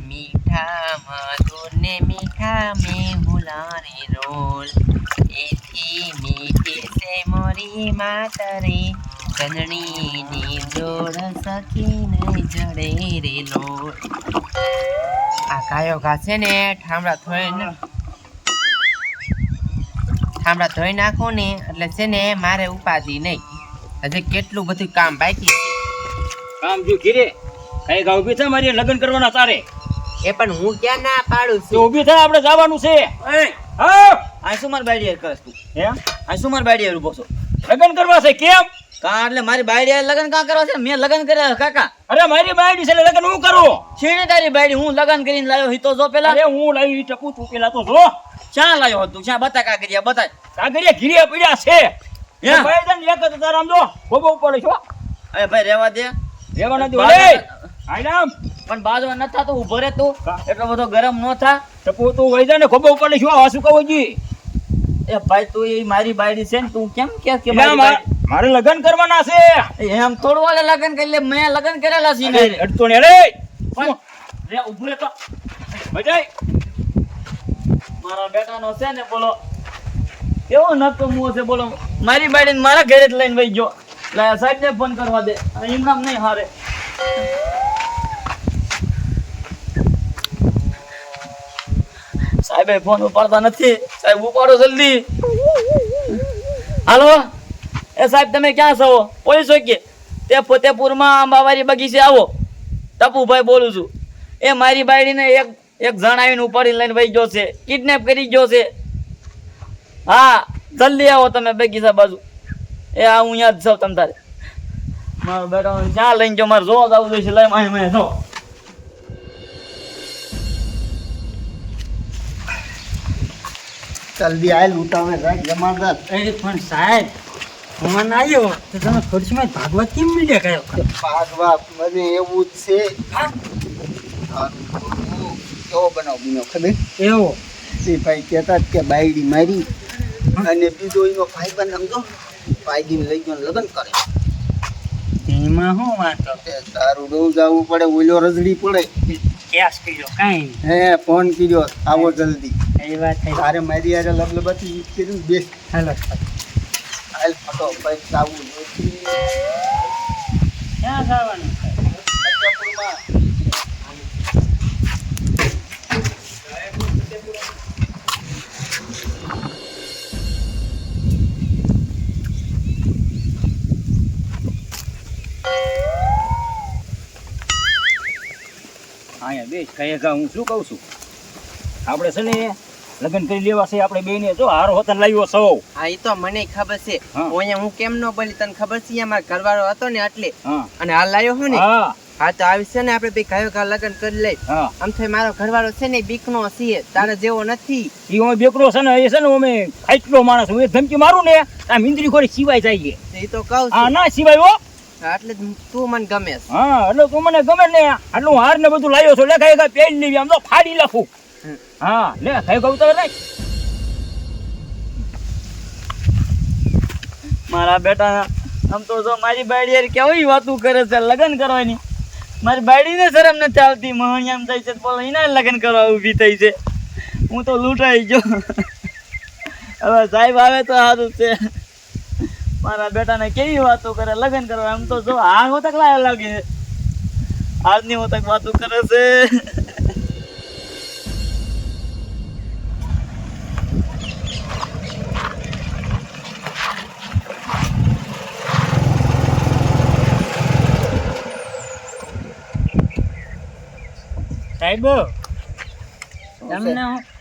મીઠા મધુર ને મીઠા મેહુલા રે રોલ એથી મીઠી સે મોરી માતરે ચંદણીની જોડ સખીને જડે રે લોલ. આ ગાયો ઘા છે ને ઠામડા ધોઈ નાખું ને એટલે છે ને મારે ઉપાધિ નહીં. હજી કેટલું બધું કામ બાકી છે. કામ જો ઘીરે કઈ ગા ઉભી થા મારી લગ્ન કરવાના તારે. એ પણ હું ક્યાં ના પાડું તો છું. ઉભી થા આપણે જવાનું છે. હા આ શું મારી બાયડી હારે કરસ તું? એમ આ શું મારી બાયડી હારે ઉભો છો? લગ્ન કરવા છે કેમ? કા એટલે મારી બાયડી હારે લગ્ન કા કરવા છે? મેં લગ્ન કર્યા કાકા. અરે મારી બાયડી છે લગ્ન હું કરું. છેને તારી બાયડી હું લગ્ન કરીને લાવ્યો હિતો જો પેલા. અરે હું લાવી ટપુ તું પેલા તો જો ક્યાં લાવ્યો હતું? ક્યાં બતા કાગરિયા બતા. કાગરિયા ઘીરે પડ્યા છે. એ ભાઈ તને એક જ તારામ જો બોબો પડે છો. અરે ભાઈ રહેવા દે. રેવાના દે ઓલે આઈનામ પણ બાજવા ન થા તો ઉભો રે તું. એટલો બધો ગરમ ન થા. ટપુ તું વઈ જા ને ખોબો પડે છો. આ શું કહો જી? એ ભાઈ તું એ મારી બાયડી છે ને તું કેમ કે મારે લગ્ન કરવાના છે. એમ થોડું વાલે લગ્ન કરી લે. મેં લગ્ન કરેલા છે ને. અડતો ને રે પણ રે ઉભો રે તો બજાય મારા બેટાનો છે ને બોલો કેવો નતો મુઓ છે બોલો. મારી બાયડીને મારા ઘરે જ લઈને વઈ ગયો. લાયા સાહેબ ને ફોન કરવા દે. એમ નામ નહીં હારે. સાહેબ ફોન ઉપાડતા નથી. સાહેબ ઉપાડો જલ્દી. હાલો એ સાહેબ તમે ક્યાં છો? પોલીસ ચોકી તે ફતેપુરમાં આંબાવાડી બગીચે આવો. ટપુભાઈ બોલું છું. એ મારી બાયડીને એક જણ આવીને ઉપાડીને લઈને વઈ ગયો છે. કિડનેપ કરી ગયો છે. હા જલ્દી આવો તમે બગીચા બાજુ. એ આ હું અહીંયા જ છું તમ તારે. મારો બેટા ક્યાં લઈને ગયો? મારે જોવા જવું જોઈશે. લઈ મારી મેં જો જલ્દી આય લૂંટાવે રાખ જમાદાર. પણ સાહેબ ફોન આવ્યો તો તમે ખુરશીમાં ભાગવત કેમ મળ્યા કયો? ભાગવા મને એવું જ છે. કેવો બનાવ બીનો ખબર? એવો તે ભાઈ કહેતા કે બાયડી મારી અને બીજો એનો ભાઈ બન સમજો બાયડીને લઈ ગયો લગ્ન કરે. તેમાં શું વાંધો? તે તારું રોજ આવવું પડે. ઓલો રજડી પડે. કેસ કર્યો કાંઈ હે ફોન કર્યો આવો જલ્દી. એ વાત થઈ. તારે મારી યારે લબલબાથી કર્યું બેસ. હાલો હાલ ફટો ભાઈ આવું જોઈએ. ક્યાં જવાનું? ફતેપુરમાં. અહીંયા બેસ કઈ હું શું કહું છું આપણે છે ને લગ્ન કરી લેવા છે આપણે બે ને જો હારો હોતન લાવ્યો સૌ. હા એ તો મને ખબર છે. હા. હું કેમ ન બોલી તને ખબર છે. અમારો ઘરવાળો હતો ને એટલે હા અને હાલ લાવ્યો હું ને. હા હા તો આવી છે ને આપણે બે ગાયો ઘા લગ્ન કરી લઈ. હા આમ તો મારો ઘરવાળો છે ને બીકનો છે. તારા જેવો નથી. ઈ અમે બેકરો છે ને એ છે ને અમે ખાઈટલો માણસ હું એ ધમકી મારું ને આ મિંદરી ખોરી સિવાય જાય છે. એ તો કહું હા છું. ના સિવાય હો. એટલે જ તું મને ગમે છે. હા એટલે તું મને ગમે ને એટલે હું હાર ને બધું લાવ્યો છું. લે ખાઈ પેલી લેવી આમ તો ફાડી નાખું. હા લે ખાઈ ગયું તો રાખ. મારા બેટા આમ તો જો મારી બાયડી યાર કેવી વાતું કરે છે લગ્ન કરવાની. મારી બાયડીને શરમ નથી આવતી. મહણી એમ થાય છે બોલો એના લગ્ન કરવા ઊભી થઈ છે. હું તો લૂંટાઈ ગયો. હવે સાહેબ આવે તો સારું છે. મારા બેટાને કેવી વાતો કરે લગ્ન કરવા. આમ તો જો આ હોતક લાગે આજની હોતક વાતો કરે છે. સાહેબ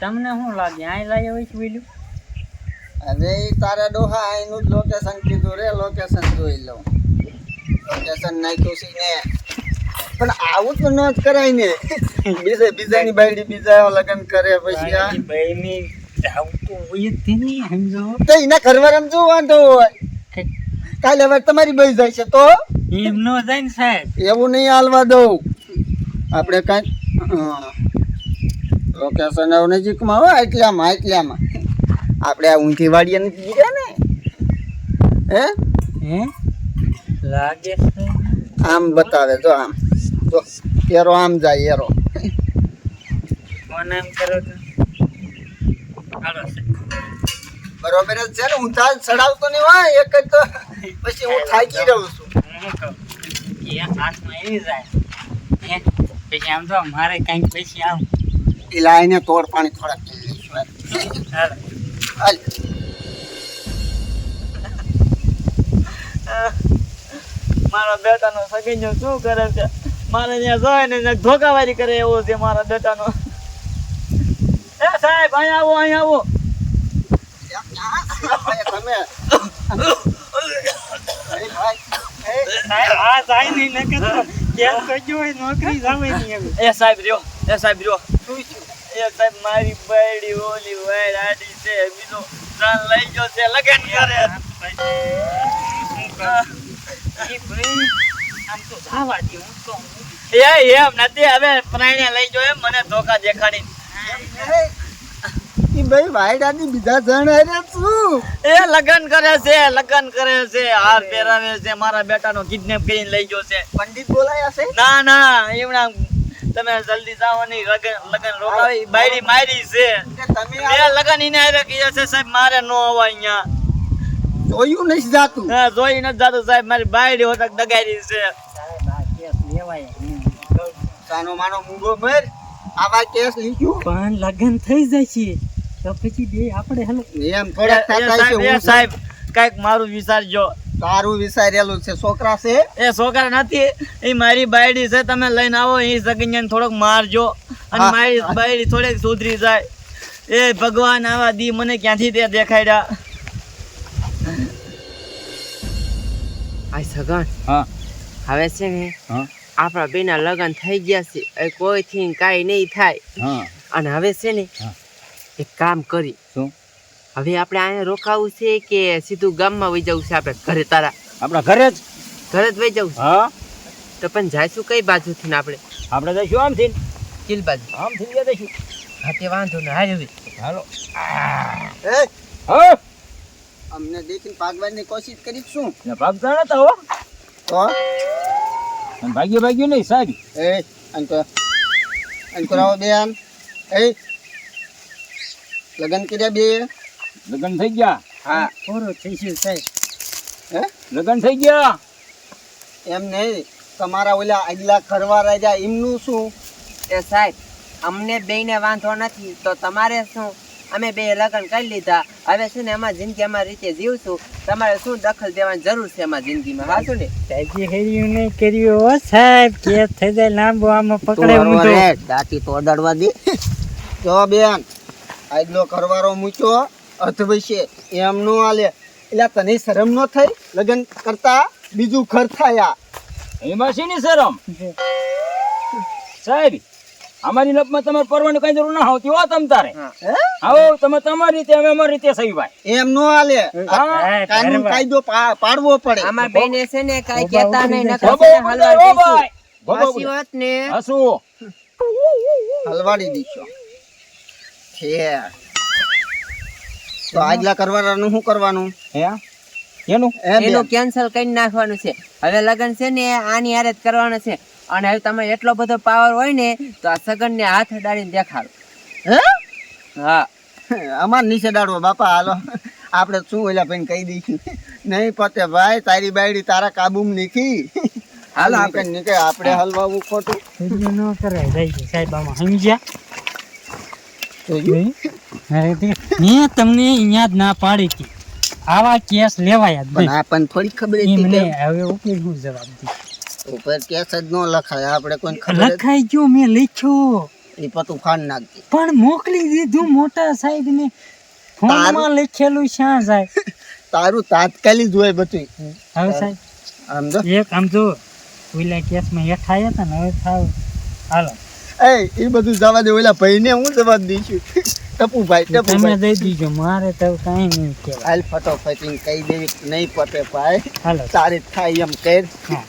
તમને શું લાગે? આ લાવ્યો હોય બોલ્યું? અરે તારા ડોહા એનું જ લોકેશન કીધું રે. લોકેશન જોઈ લઉં. લોકેશન નાખ્યું છે ને પણ આવું તો ન જ કરાય ને. બીજાની બાયડી બીજા લગ્ન કરે પછી આ ભાઈની આવતું હોય જ તે નહીં સમજો. તો એના ઘરવાળામાં શું વાંધો હોય? કાલે હવે તમારી બઈ જાય છે તો એમ નો જાય ને સાહેબ. એવું નહીં હાલવા દઉં. આપણે કાંઈ લોકેશન આવું નજીકમાં હોય એટલામાં આપણે આ ઊંધી વાડીએ નથી ગયા ને. હે લાગે છે આમ બતાવે જો આમ જો એરો આમ જાય એરો મને એમ કરો તો હાલો બરોબર જ છે ને, હું તાજ ચડાવતો નહીં હોય એક જ તો પછી હું થાકી રહું છું. હું કહું કે હાથમાં એવી જાય હે પછી આમ તો મારે કંઈક પછી આવ એ લાઈને તોડ પાણી થોડાક પી લઈશું. હાલો હાલ. મારા બેટાનો સગીનો શું કરે છે? મારે ત્યાં જોઈ ને ધોકાવારી કરે એવો છે મારા બેટાનો. એ સાહેબ અહીં આવો, અહીં આવો. તમે આ જાય નહીં ન કરતો કેમ કરજો હોય નોકરી જાવે નહીં હવે એ સાહેબ રહ્યો, એ સાહેબ રહ્યો. એ સાહેબ મારી બાયડી ઓલી વાયર આડી છે, બીજો ત્રણ લઈ ગયો છે, લગન કરે. એ ભાઈ આમ તો જાવા દે હું તો એમ નથી, હવે પ્રાણીને લઈ ગયો એમ મને ધોકા દેખાડી. એ ભાઈ વાયડાની બીજા જણ હારે શું? એ લગન કરે છે, લગન કરે છે, હાર પહેરાવે છે, મારા બેટાનો કિડનેપ કરીને લઈ ગયો છે. પંડિત બોલાયા છે? ના ના, એમણા તમે જલ્દી જાઓ ને લગન રોકાવી બાયડી મારી છે. કે તમે બે લગન એને હારે કીધા છે સાહેબ, મારે નો આવા અહીંયા. જોયું નથી જાતું? હા, જોઈ નથી જાતું સાહેબ, મારી બાયડી હોતક દગાડી છે. સાહેબ આ કેસ લેવાય નહીં. સાનો માનો મૂંગો મર, આવા કેસ લીધું પણ લગન થઈ જાય છે તો પછી બે આપણે હાલો એમ થોડાક થતા છે. એ સાહેબ કઈક મારું વિચારજો. તારું વિચારેલું છે. છોકરા છે? એ છોકરા નથી, એ મારી બાયડી છે, તમે લઈને આવો. એ સગીને થોડોક મારજો અને હા. મારી બાયડી થોડીક સુધરી જાય. એ ભગવાન આવા દી મને ક્યાંથી તે દેખાડ્યા. આ સગન હા હવે છે ને હા આપણા બેના લગ્ન થઈ ગયા છે, હવે કોઈથી કાંઈ નહીં થાય. હા. અને હવે છે ને હા. એક કામ કરી, શું? હવે આપણે અહીંયા રોકાવું છે કે સીધું ગામમાં વહી જવું છે? આપણે ઘરે તારા આપણા ઘરે જ. ઘરે જ વહી જવું છે. હા તો પણ જાયશું કઈ બાજુથી ને આપણે? આપણે જઈશું આમથી કિલ બાજુ. આમથી ગયા જઈશું. હા તે વાંધો ને હારે હવે. હાલો. એ હા અમને દેખીને ભાગવાની કોશિશ કરી શું? ભાગતા નતા હો. તો ભાગ્યું નહીં સાહેબ. એ અંકુરાવો બેન, એ લગન કર્યા બે? લગ્ન થઈ ગયા. હા. પૂરું થઈ ગયું સાહેબ હે? લગ્ન થઈ ગયા. એમ નહીં, તમારા ઓલા આગલા ઘરવા રાજા એમનું શું? એ સાહેબ અમને બેયને વાંધો નથી તો તમારે શું? અમે બે લગ્ન કરી લીધા, હવે છે ને અમારી જિંદગી અમારી રીતે જીવશું. તમારે શું દખલ દેવાની જરૂર છે અમારી જિંદગીમાં? વાંચું ને સાહેબજી કર્યું નહીં કર્યું હો સાહેબ કેસ થઈ જાય લાંબો આમાં પકડે હું તો દાટી તો અડાડવા દે. જો બેન, આગલો ઘરવાળો મૂક્યો અધવૈશે એમ નો હાલે. એટલે તને શરમ ન થઈ લગ્ન કરતા બીજું ઘર થયા? એમાં શેની શરમ સાહેબ? અમારી લપમાં તમારે પરવાની કઈ જરૂર ના હોતી હો. તમ તારે હે? આવો તમે તમારી રીતે, અમે અમારી રીતે સહી ભાઈ. એમ નો હાલે. હા. કાનૂન કાયદો પાડવો પડે. અમાર બેને છે ને કાંઈ કહેતા નહીં, નકર ભગો છે ને બોલે, હલવાડ ઓ દઈશું. ભાઈ. ભગો વાસી બોલે. વાત ને હસવું. હલવાડી દીશો. છે તો આગલા કરવાનું શું કરવાનું? હે એનું હે બેન? એનું કેન્સલ કરી નાખવાનું છે. હવે લગ્ન છે ને આની હારે જ કરવાનું છે. અને હવે તમે એટલો બધો પાવર હોય ને તો આ સગનને હાથ અડાડીને દેખાડો. હે? હા અમાર નીચે દાડવો બાપા. હાલો આપણે શું ઓલા ભાઈને કહી દઈશું. નહીં પતે ભાઈ, તારી બાયડી તારા કાબુમાં નીકળી. હાલો આપણે આપણે હલવાવું ખોટું. કર્યું ન કરાય જાય સાહેબ આમાં સમજ્યા અરે તે મેં તમને અહીંયા જ ના પાડી હતી આવા કેસ લેવાય જ પણ નહીં. આપણને થોડી ખબર એ હતી મને કે હવે ઉપર શું જવાબ દે ઉપર કેસ જ ન લખાય. આપણે કોઈને ખબર જ લખાઈ ગયો મેં લખ્યો એ પતું ખાંડ નાખતી. પણ મોકલી દીધું મોટા સાહેબ ને ફોનમાં લખેલું શ્યાં સાહેબ તારું તાત્કાલિક હોય બધું. હવે સાહેબ આમ જો એક આમ જો ઓલા કેસમાં હેઠ આવ્યા હતા ને હવે થાવ હાલો એ બધું જવા દે. ઓલા ભાઈને હું જવાબ દઈશું. ટપુભાઈ તમે ટપુભાઈ દઈ દીજો મારે તો કાંઈ નહીં કહેવાય હાલ ફટોફટ કહી દેવી નહીં પતે ભાઈ. હાલો તારે થાય એમ કર. હા